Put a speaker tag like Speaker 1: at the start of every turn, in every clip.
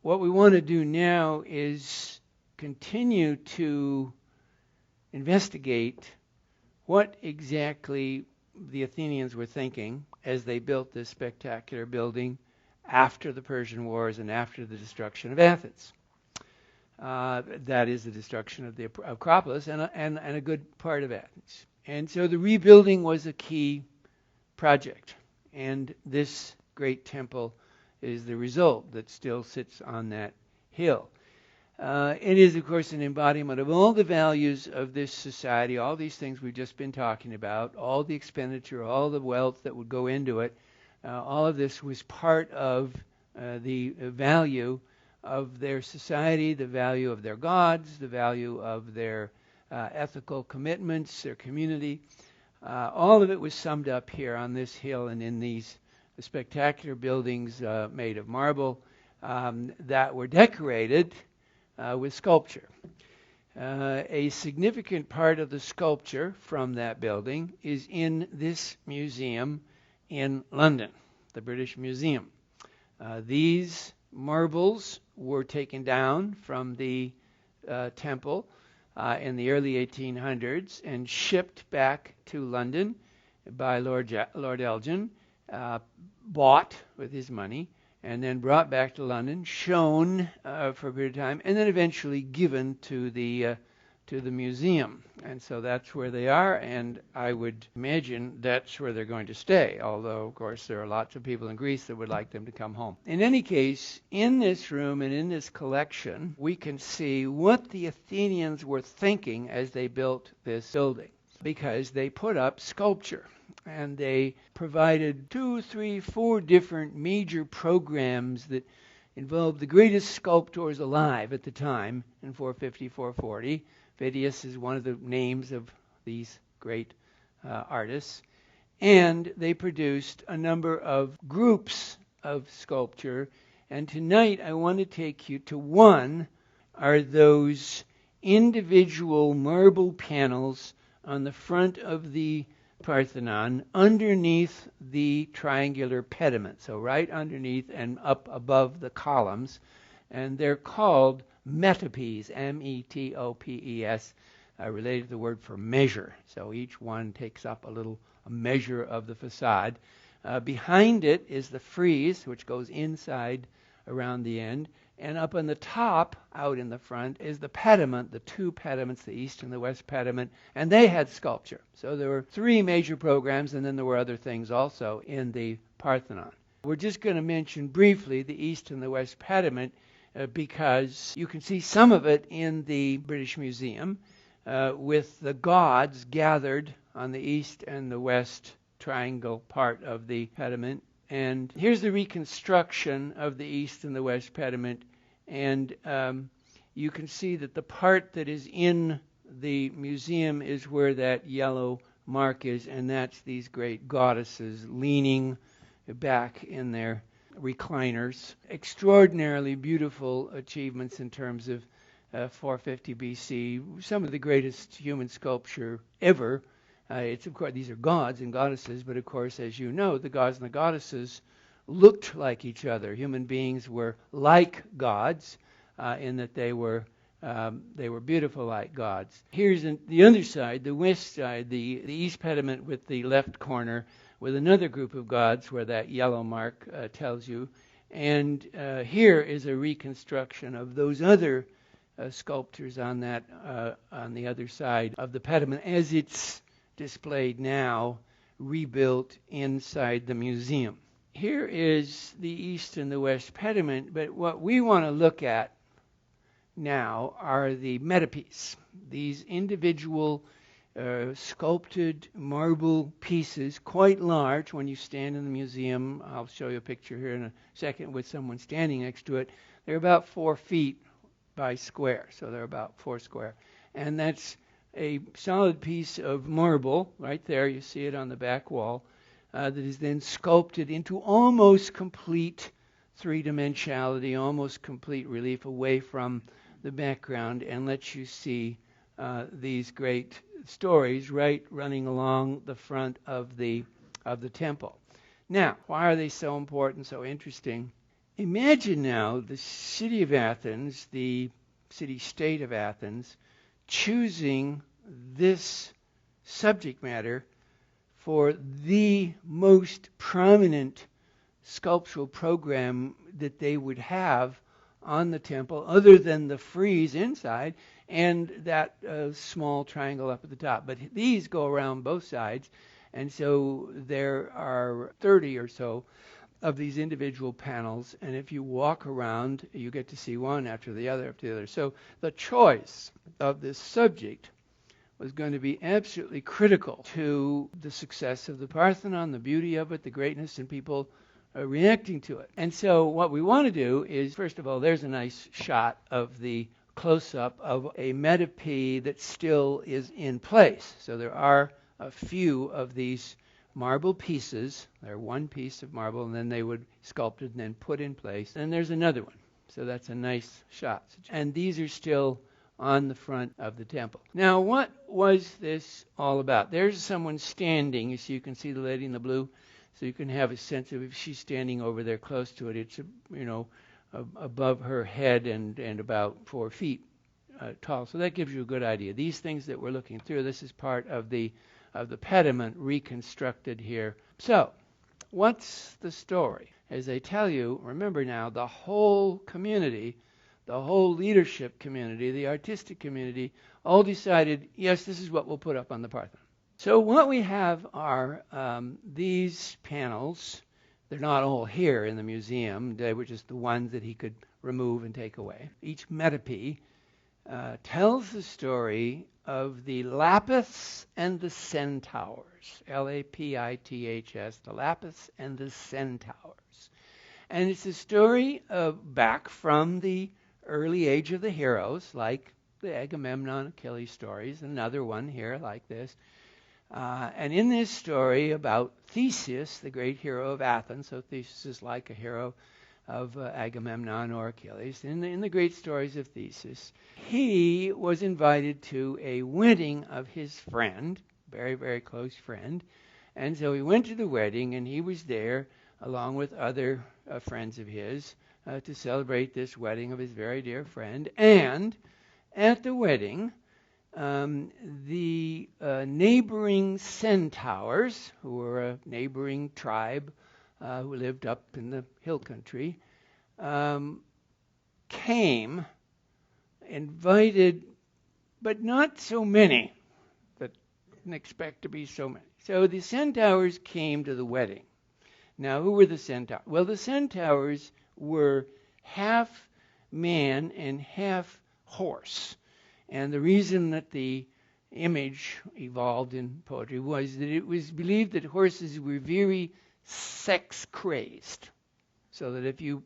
Speaker 1: what we want to do now is continue to investigate what exactly the Athenians were thinking as they built this spectacular building after the Persian Wars and after the destruction of Athens. That is the destruction of the Acropolis and a good part of Athens. And so the rebuilding was a key project. And this great temple is the result that still sits on that hill. It is, of course, an embodiment of all the values of this society, all these things we've just been talking about, all the expenditure, all the wealth that would go into it. All of this was part of the value of their society, the value of their gods, the value of their ethical commitments, their community. All of it was summed up here on this hill and in these spectacular buildings made of marble that were decorated with sculpture. A significant part of the sculpture from that building is in this museum in London, the British Museum. These marbles were taken down from the temple in the early 1800s and shipped back to London by Lord Elgin, bought with his money, and then brought back to London, shown for a period of time, and then eventually given to the museum. And so that's where they are, and I would imagine that's where they're going to stay, although, of course, there are lots of people in Greece that would like them to come home. In any case, in this room and in this collection, we can see what the Athenians were thinking as they built this building, because they put up sculpture. And they provided 2, 3, 4 different major programs that involved the greatest sculptors alive at the time in 450, 440. Phidias is one of the names of these great artists. And they produced a number of groups of sculpture. And tonight I want to take you to one are those individual marble panels on the front of the Parthenon underneath the triangular pediment, so right underneath and up above the columns, and they're called metopes, M-E-T-O-P-E-S, related to the word for measure. So each one takes up a measure of the facade. Behind it is the frieze, which goes inside around the end, and up on the top, out in the front, is the pediment, the 2 pediments, the East and the West Pediment, and they had sculpture. So there were 3 major programs, and then there were other things also in the Parthenon. We're just going to mention briefly the East and the West Pediment because you can see some of it in the British Museum with the gods gathered on the East and the West triangle part of the pediment. And here's the reconstruction of the East and the West Pediment. And you can see that the part that is in the museum is where that yellow mark is, and that's these great goddesses leaning back in their recliners. Extraordinarily beautiful achievements in terms of 450 BC, some of the greatest human sculpture ever. It's of course, these are gods and goddesses, but of course, as you know, the gods and the goddesses looked like each other. Human beings were like gods in that they were beautiful like gods. Here's the other side, the west side, the East Pediment with the left corner, with another group of gods where that yellow mark tells you. And here is a reconstruction of those other sculptures on the other side of the pediment as it's displayed now, rebuilt inside the museum. Here is the East and the West Pediment, but what we want to look at now are the metopes, these individual sculpted marble pieces, quite large when you stand in the museum. I'll show you a picture here in a second with someone standing next to it. They're about 4 feet by square, so they're about 4 square. And that's a solid piece of marble, right there, you see it on the back wall, that is then sculpted into almost complete three-dimensionality, almost complete relief away from the background, and lets you see these great stories right running along the front of the temple. Now, why are they so important, so interesting? Imagine now the city of Athens, the city-state of Athens, choosing this subject matter for the most prominent sculptural program that they would have on the temple, other than the frieze inside and that small triangle up at the top. But these go around both sides, and so there are 30 or so of these individual panels, and if you walk around, you get to see one after the other after the other. So the choice of this subject was going to be absolutely critical to the success of the Parthenon, the beauty of it, the greatness, and people reacting to it. And so what we want to do is, first of all, there's a nice shot of the close-up of a metope that still is in place. So there are a few of these marble pieces. They're one piece of marble, and then they would sculpt it and then put in place. And there's another one. So that's a nice shot. And these are still on the front of the temple. Now, what was this all about? There's someone standing. So you can see the lady in the blue. So you can have a sense of if she's standing over there close to it, it's, above her head and about 4 feet tall. So that gives you a good idea. These things that we're looking through, this is part of the pediment reconstructed here. So, what's the story? As I tell you, remember now, the whole community, the whole leadership community, the artistic community, all decided, yes, this is what we'll put up on the Parthenon. So what we have are these panels. They're not all here in the museum. They were just the ones that he could remove and take away. Each metope tells the story of the Lapis and the Centaurs. Lapiths, the Lapis and the Centaurs. And it's a story back from the early age of the heroes, like the Agamemnon, Achilles stories, another one here like this. And in this story about Theseus, the great hero of Athens, so Theseus is like a hero of Agamemnon or Achilles. In the great stories of Theseus, he was invited to a wedding of his friend, very, very close friend. And so he went to the wedding, and he was there along with other friends of his to celebrate this wedding of his very dear friend. And at the wedding, the neighboring Centaurs, who were a neighboring tribe who lived up in the hill country, came, invited, but not so many, but didn't expect to be so many. So the Centaurs came to the wedding. Now, who were the Centaurs? Well, the Centaurs were half man and half horse. And the reason that the image evolved in poetry was that it was believed that horses were very sex-crazed. So that if you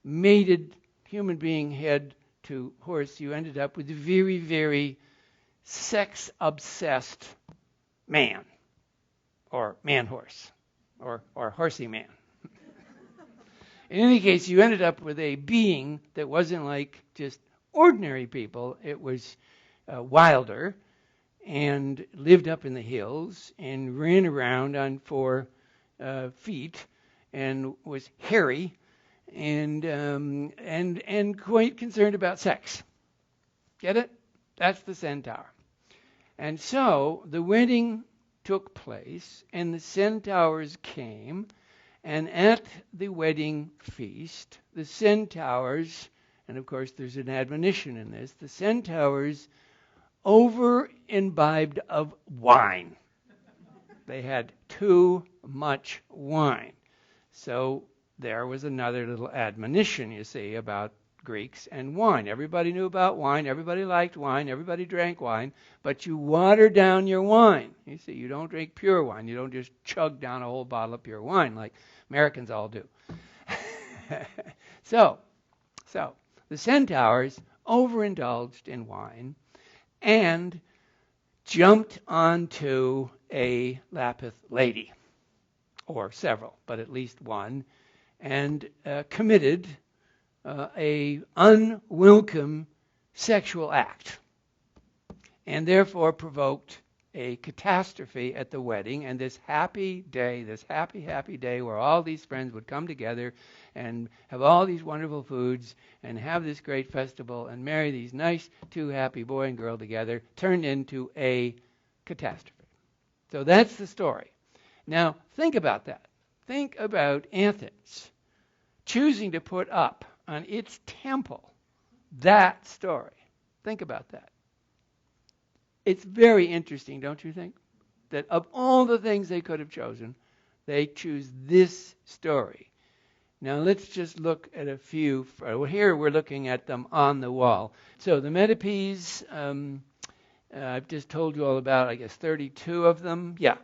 Speaker 1: mated human being head to horse, you ended up with a very, very sex-obsessed man, or man-horse, or horsey man. In any case, you ended up with a being that wasn't like just ordinary people. It was wilder and lived up in the hills and ran around on 4 feet and was hairy and quite concerned about sex. Get it? That's the Centaur. And so the wedding took place, and the Centaurs came, and at the wedding feast, the Centaurs, and of course there's an admonition in this, the Centaurs over-imbibed of wine. They had too much wine. So there was another little admonition, you see, about Greeks and wine. Everybody knew about wine. Everybody liked wine. Everybody drank wine. But you water down your wine. You see, you don't drink pure wine. You don't just chug down a whole bottle of pure wine like Americans all do. So the Centaurs overindulged in wine and jumped onto a Lapith lady, or several, but at least one, and committed a unwelcome sexual act, and therefore provoked a catastrophe at the wedding, and this happy day, this happy, happy day where all these friends would come together and have all these wonderful foods and have this great festival and marry these nice two happy boy and girl together, turned into a catastrophe. So that's the story. Now, think about that. Think about Athens choosing to put up on its temple that story. Think about that. It's very interesting, don't you think? That of all the things they could have chosen, they choose this story. Now let's just look at a few. Here we're looking at them on the wall. So the metopes, I've just told you all about, I guess, 32 of them. Yeah.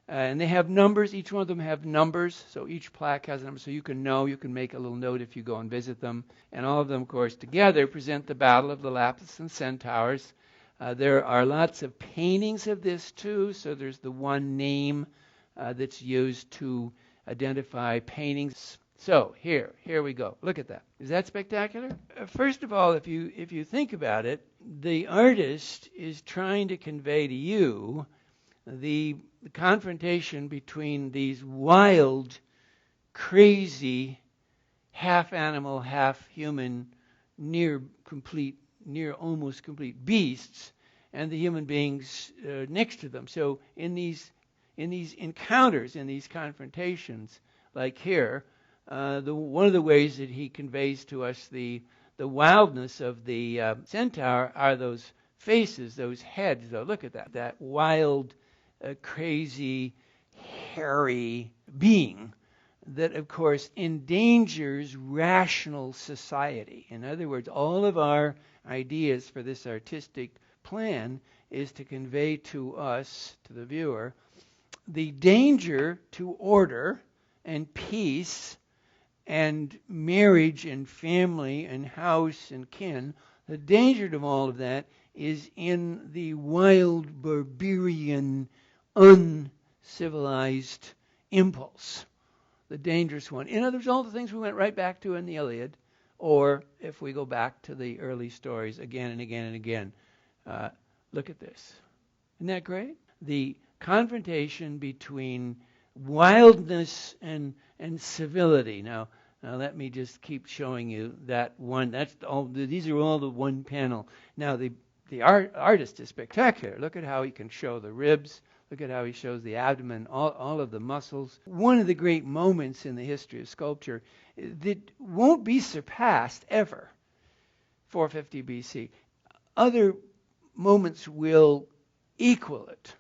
Speaker 1: And they have numbers. Each one of them have numbers. So each plaque has a number. So you can make a little note if you go and visit them. And all of them, of course, together present the battle of the Lapis and Centaurs. There are lots of paintings of this too. So there's the one name that's used to identify paintings. So here we go. Look at that. Is that spectacular? First of all, if you think about it, the artist is trying to convey to you the confrontation between these wild, crazy, half animal, half human, near almost complete beasts, and the human beings next to them. So in these encounters, in these confrontations, like here, one of the ways that he conveys to us the wildness of the centaur are those faces, those heads. Though, look at that wild, crazy, hairy being that, of course, endangers rational society. In other words, all of our ideas for this artistic plan is to convey to us, to the viewer, the danger to order and peace and marriage and family and house and kin. The danger to all of that is in the wild, barbarian, uncivilized impulse, the dangerous one. In other words, all the things we went right back to in the Iliad, or if we go back to the early stories again and again and again. Look at this. Isn't that great? The confrontation between wildness and civility. Now let me just keep showing you that one. These are all the one panel. Now the artist is spectacular. Look at how he can show the ribs. Look at how he shows the abdomen, all of the muscles. One of the great moments in the history of sculpture that won't be surpassed ever, 450 BC. Other moments will equal it.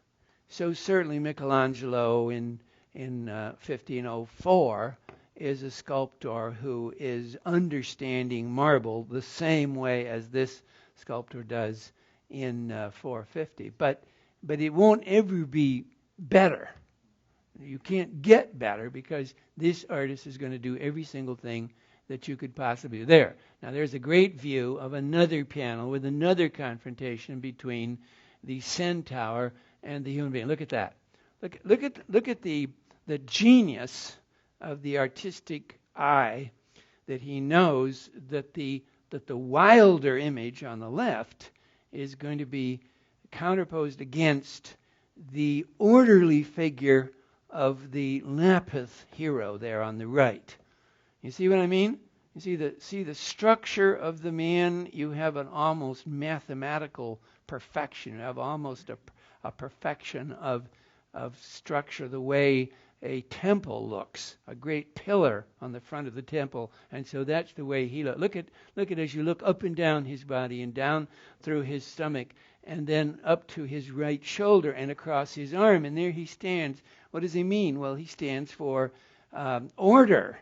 Speaker 1: So certainly Michelangelo in 1504 is a sculptor who is understanding marble the same way as this sculptor does in 450. But it won't ever be better. You can't get better because this artist is going to do every single thing that you could possibly do. There. Now there's a great view of another panel with another confrontation between the centaur and the human being. Look at that. Look at the genius of the artistic eye, that he knows that the wilder image on the left is going to be counterposed against the orderly figure of the Lapis hero there on the right. You see what I mean? You see the structure of the man. You have an almost mathematical perfection. You have almost a perfection of structure, the way a temple looks, a great pillar on the front of the temple. And so that's the way he looks. Look at as you look up and down his body and down through his stomach and then up to his right shoulder and across his arm. And there he stands. What does he mean? Well, he stands for order,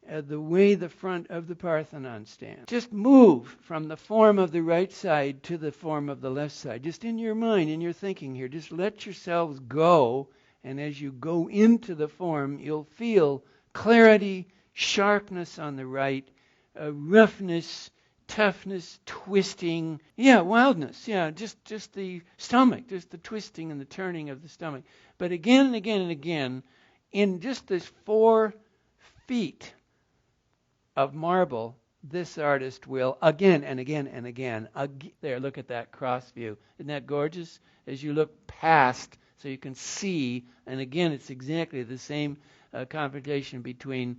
Speaker 1: the way the front of the Parthenon stands. Just move from the form of the right side to the form of the left side. Just in your mind, in your thinking here, just let yourselves go. And as you go into the form, you'll feel clarity, sharpness on the right, roughness, toughness, twisting. Yeah, wildness. Yeah, just the stomach, just the twisting and the turning of the stomach. But again and again and again, in just this 4 feet of marble, this artist will again and again and again. There, look at that cross view. Isn't that gorgeous? As you look past, so you can see, and again, it's exactly the same confrontation between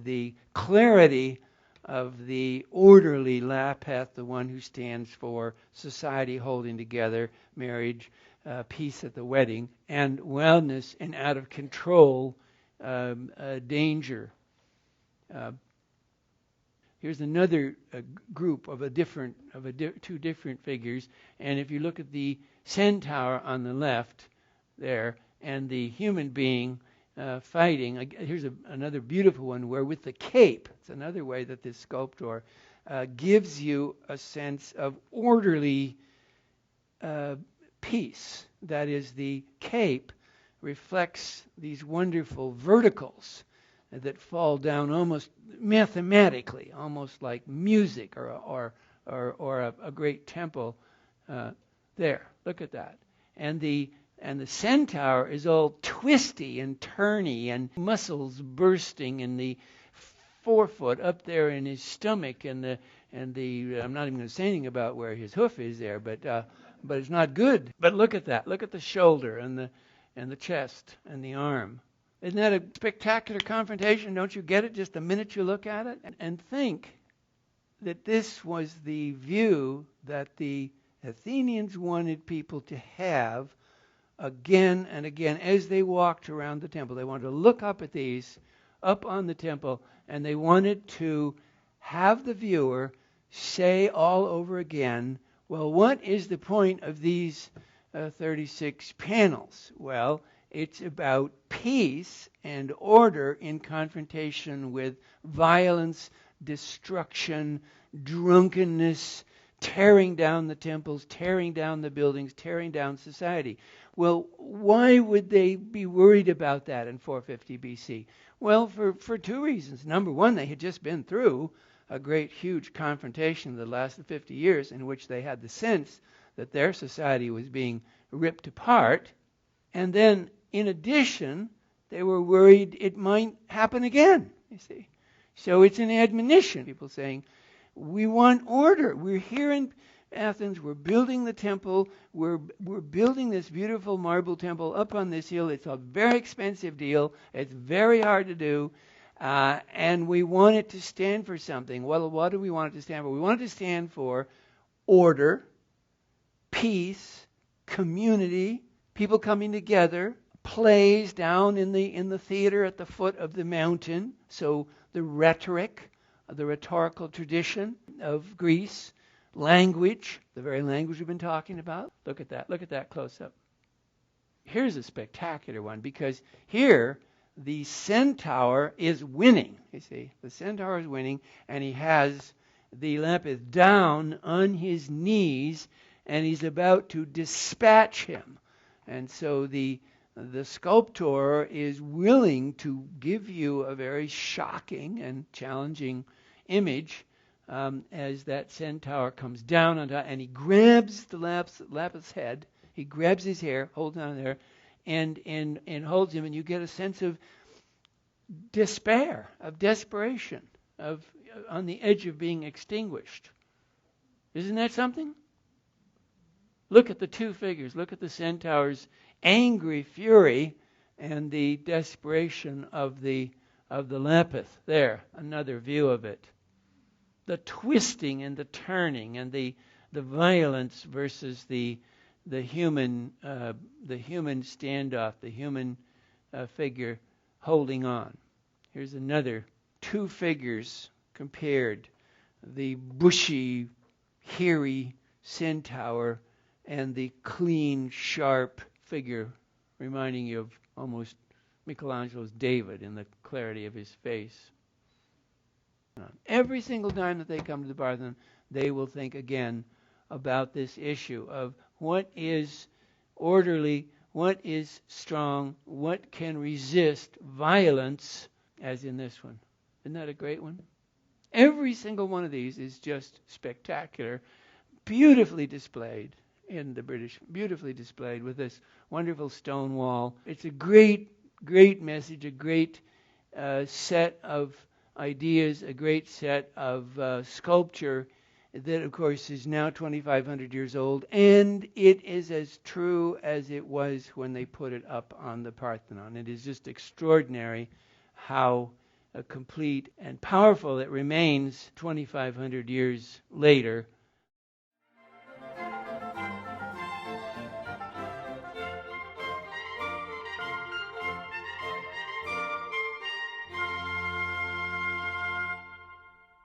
Speaker 1: the clarity of the orderly Lapis, the one who stands for society holding together, marriage, peace at the wedding, and wildness and out of control danger. Here's another group of two different figures, and if you look at the centaur on the left there and the human being fighting, here's another beautiful one where with the cape, it's another way that this sculptor gives you a sense of orderly peace. That is, the cape reflects these wonderful verticals that fall down almost mathematically, almost like music or a great temple. There, look at that. And the centaur is all twisty and turny and muscles bursting in the forefoot up there in his stomach and the I'm not even going to say anything about where his hoof is there, but it's not good. But look at that. Look at the shoulder and the chest and the arm. Isn't that a spectacular confrontation? Don't you get it just the minute you look at it? And think that this was the view that the Athenians wanted people to have again and again as they walked around the temple. They wanted to look up at these, up on the temple, and they wanted to have the viewer say all over again, well, what is the point of these 36 panels? Well, it's about peace and order in confrontation with violence, destruction, drunkenness, tearing down the temples, tearing down the buildings, tearing down society. Well, why would they be worried about that in 450 BC? Well, for two reasons. Number one, they had just been through a great, huge confrontation that lasted 50 years in which they had the sense that their society was being ripped apart. And then, in addition, they were worried it might happen again, you see. So it's an admonition, people saying, we want order. We're here in Athens. We're building the temple. We're building this beautiful marble temple up on this hill. It's a very expensive deal. It's very hard to do. And we want it to stand for something. Well, what do we want it to stand for? We want it to stand for order, peace, community, people coming together, plays down in the theater at the foot of the mountain. So the rhetoric, the rhetorical tradition of Greece, language, the very language we've been talking about. Look at that. Look at that close up. Here's a spectacular one because here the centaur is winning. You see, the centaur is winning, and he has the Lapis down on his knees, and he's about to dispatch him. And so the sculptor is willing to give you a very shocking and challenging image as that centaur comes down on top, and he grabs the Lapis head. He grabs his hair, holds on there, and holds him, and you get a sense of despair, of desperation, of on the edge of being extinguished. Isn't that something? Look at the two figures. Look at the centaur's angry fury and the desperation of the Lapis. There, another view of it. The twisting and the turning and the violence versus the human standoff, the human figure holding on. Here's another two figures compared: the bushy, hairy centaur and the clean, sharp figure, reminding you of almost Michelangelo's David in the clarity of his face. Every single time that they come to the Parthenon, they will think again about this issue of what is orderly, what is strong, what can resist violence, as in this one. Isn't that a great one? Every single one of these is just spectacular, beautifully displayed in the British, beautifully displayed with this wonderful stone wall. It's a great, great message, a great set of ideas, a great set of sculpture that, of course, is now 2,500 years old, and it is as true as it was when they put it up on the Parthenon. It is just extraordinary how complete and powerful it remains 2,500 years later